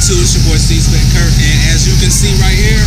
YouTube, it's your boy C-Spec Kurt, and as you can see right here,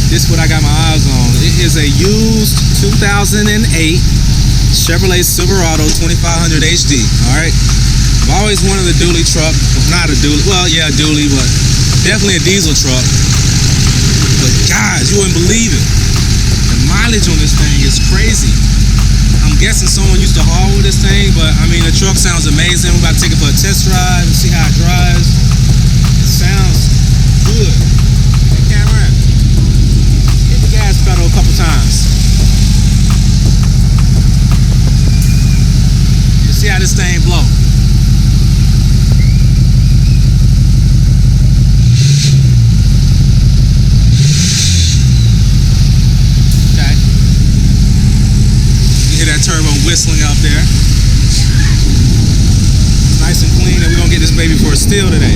this is what I got my eyes on. It is a used 2008 Chevrolet Silverado 2500 HD, alright? I've always wanted a dually truck, not a dually, well yeah, a dually, but definitely a diesel truck. But guys, you wouldn't believe it. The mileage on this thing is crazy. I'm guessing someone used to haul with this thing, but I mean, the truck sounds amazing. We're about to take it for a test drive and see how it drives. It sounds good. Hey, Cameron, hit the gas pedal a couple times. You see how this thing blow. Turbo whistling out there. Nice and clean, and we're gonna get this baby for a steal today.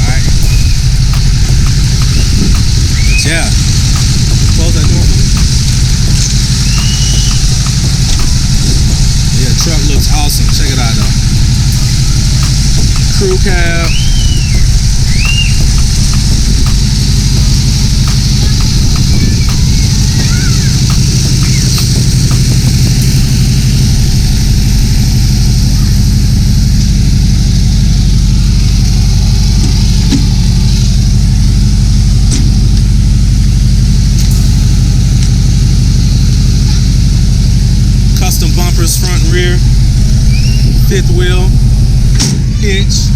Alright. Yeah. Close that door for me. Yeah, truck looks awesome. Check it out though. Crew cab. Front and rear, fifth wheel, hitch.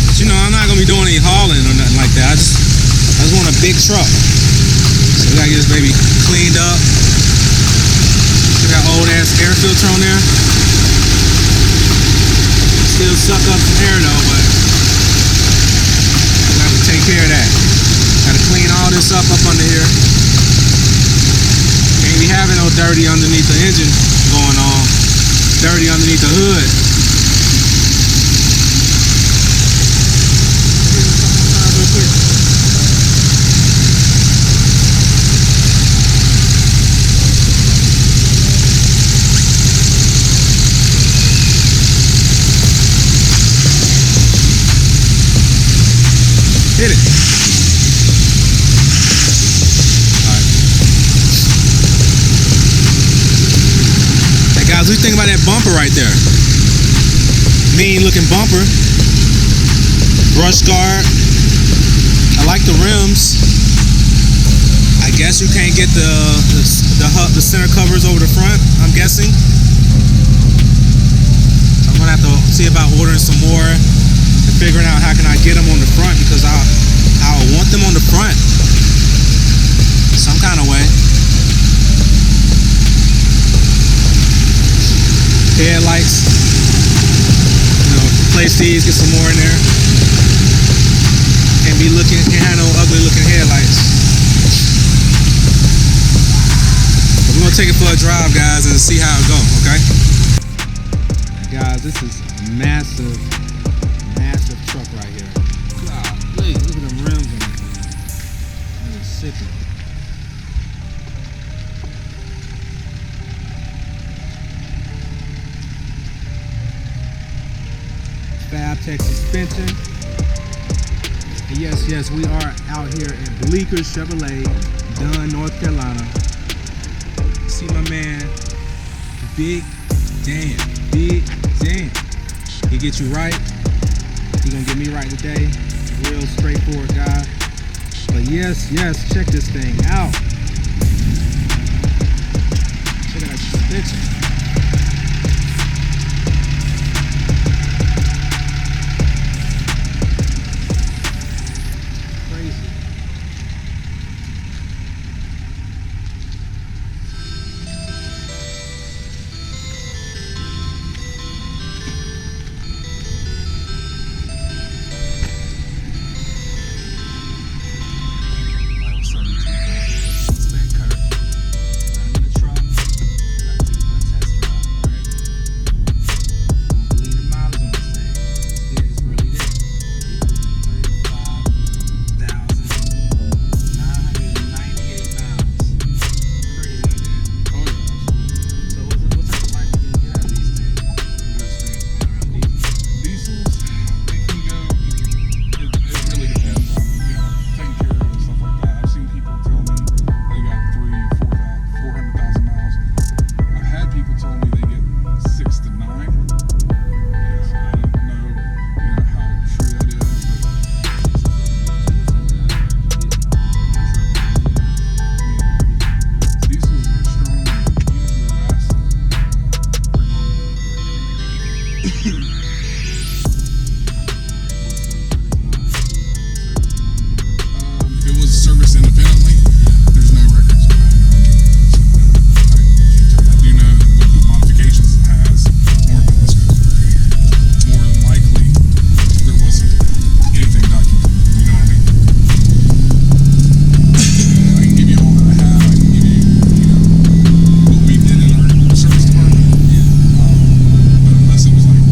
But you know, I'm not gonna be doing any hauling or nothing like that. I just want a big truck. So we gotta get this baby cleaned up. Get that old ass air filter on there. Still suck up some air though, but we have to take care of that. Gotta clean all this up under here. Can't be having no dirty underneath the engine going on. Dirty underneath the hood. Hit it. Guys, what do you think about that bumper right there? Mean looking bumper. Brush guard. I like the rims. I guess you can't get the center covers over the front, I'm guessing. I'm gonna have to see about ordering some more and figuring out how can I get them on the front, because I want them on the front some kind of way. Headlights, you know, replace these, get some more in there. Can't have no ugly looking headlights. But we're gonna take it for a drive, guys, and see how it goes, okay? Guys, this is a massive truck right here. God, please, look at them rims on this thing. That is sickening. Fab-Tech suspension. And yes, we are out here in Bleecker Chevrolet, Dunn, North Carolina. See my man, Big Dan. He get you right. He gonna get me right today. Real straightforward guy. But yes, check this thing out. Check out that suspension. What's up, YouTube? It's Ben Kurt. I'm in the truck. Got to do one test. If it was serviced independently, there's no records of that. I do know that with the modifications it has, more than this goes through. More than likely, there wasn't anything documented. You know what I mean? I can give you all that I have. I can give you, what we did in our service department. But unless it was like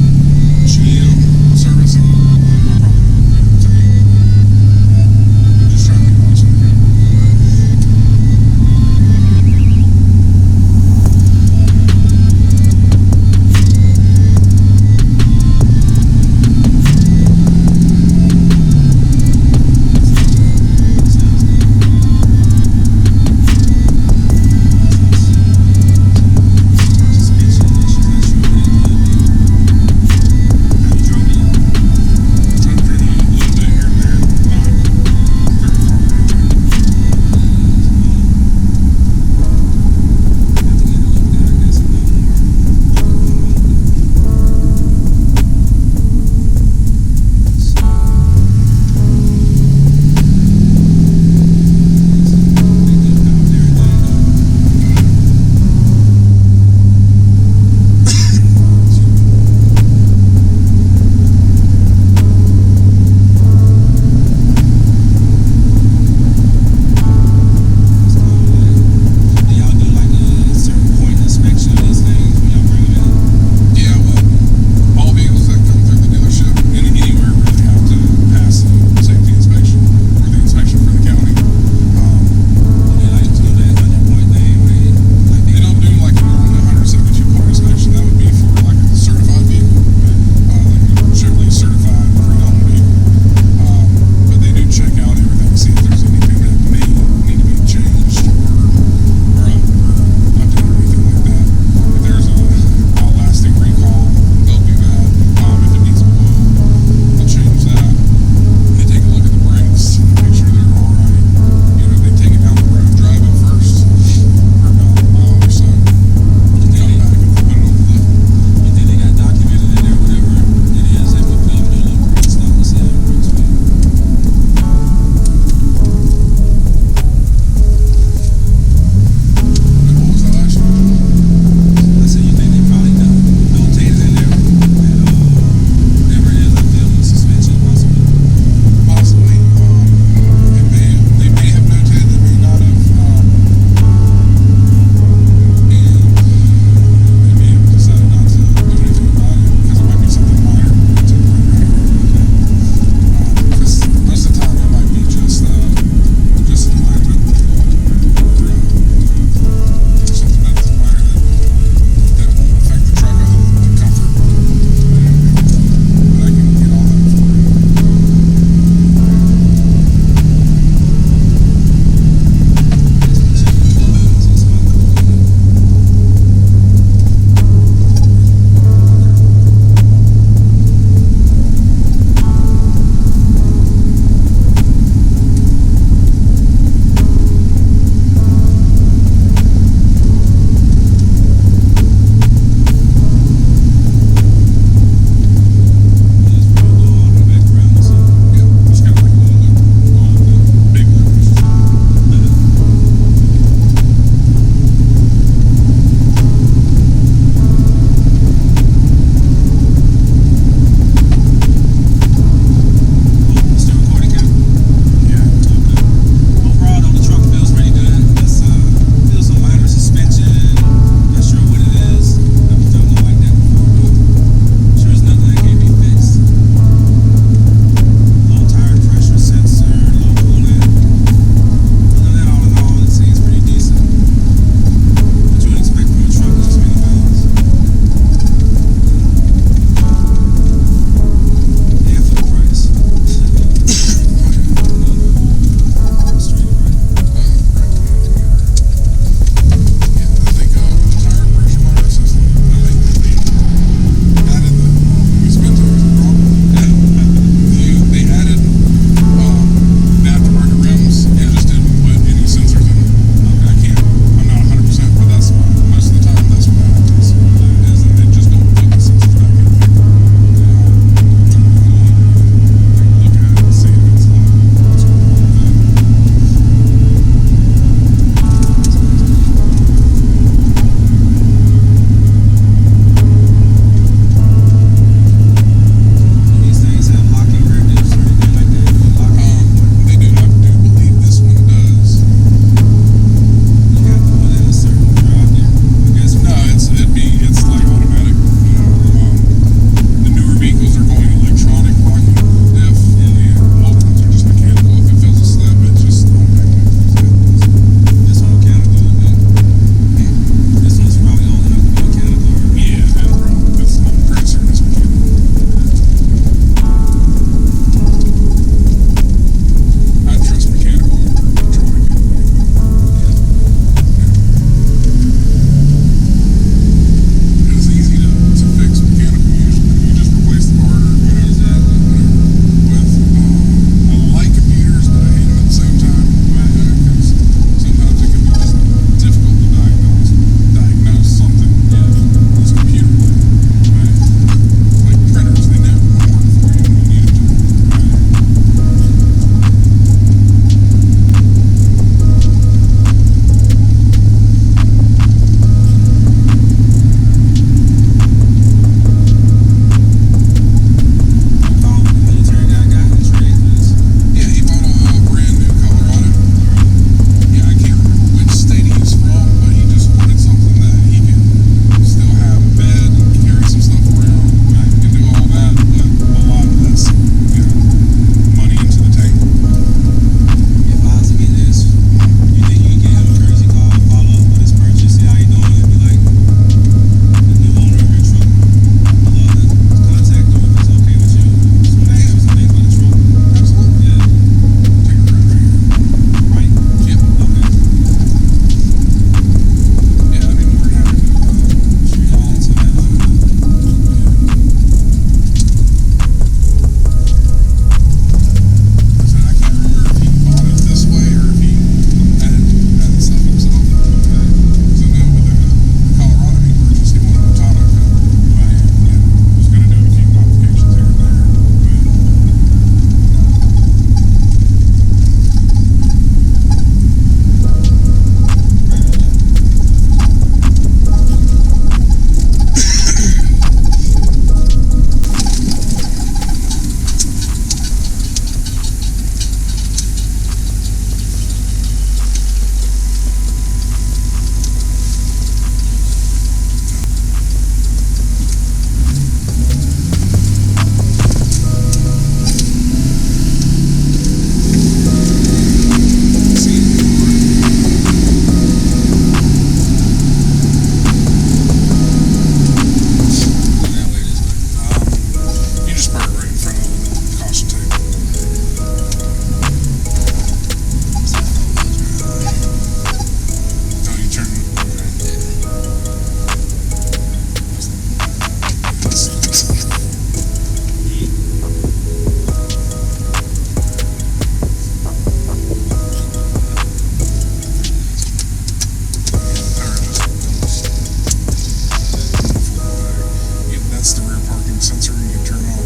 That's the rear parking sensor you can turn off.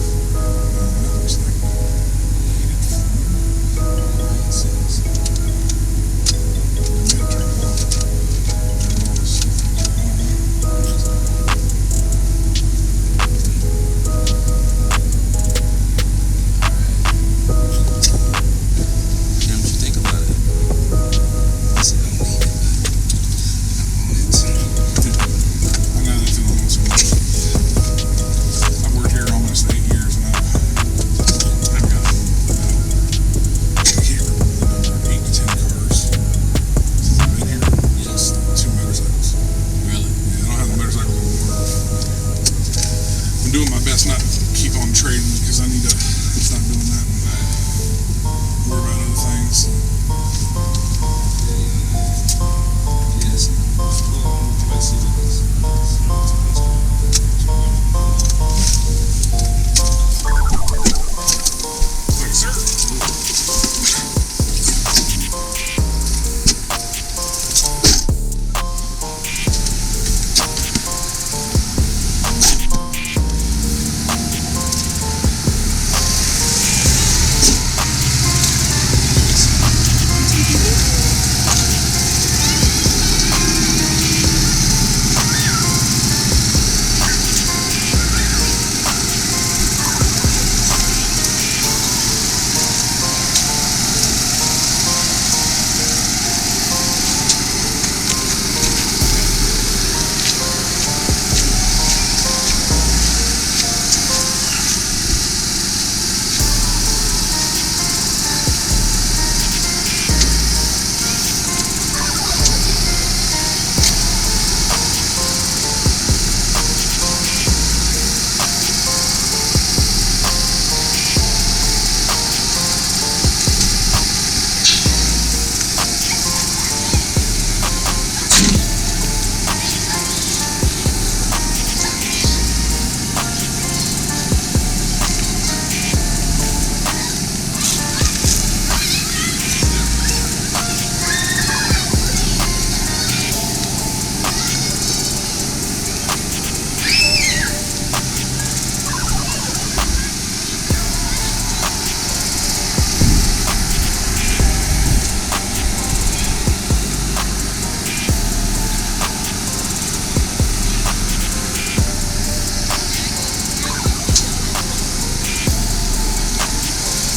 That looks like doing my best not to keep on trading because I need to stop doing that and worry about other things.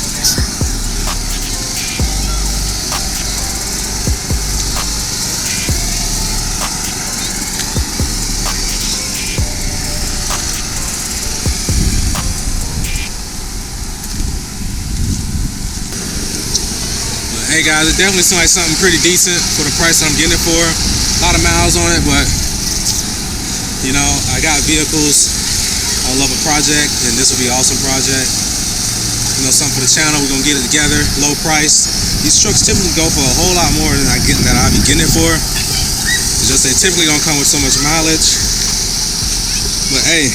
Thanks, sir. Hey guys, it definitely seems like something pretty decent for the price I'm getting it for. A lot of miles on it, but you know, I got vehicles. I love a project, and this will be an awesome project. You know, something for the channel. We're gonna get it together, low price. These trucks typically go for a whole lot more than I'll be getting it for. It's just they typically don't come with so much mileage. But hey,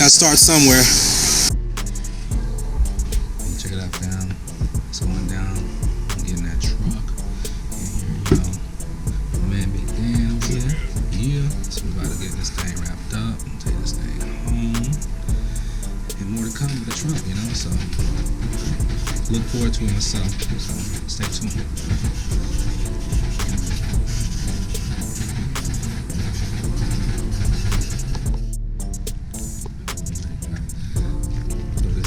gotta start somewhere. Check it out, fam. It's going down. I'm getting that truck. And here you go. Man, Big Dan over here. Yeah. So we're about to get this thing wrapped up and take this thing home. And more to come with the truck, you know. So look forward to it myself. So stay tuned.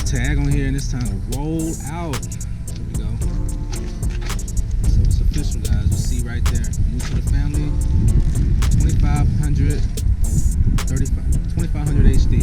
Tag on here, and it's time to roll out. There we go. So it's official, guys. You see right there. New to the family. 2500 HD.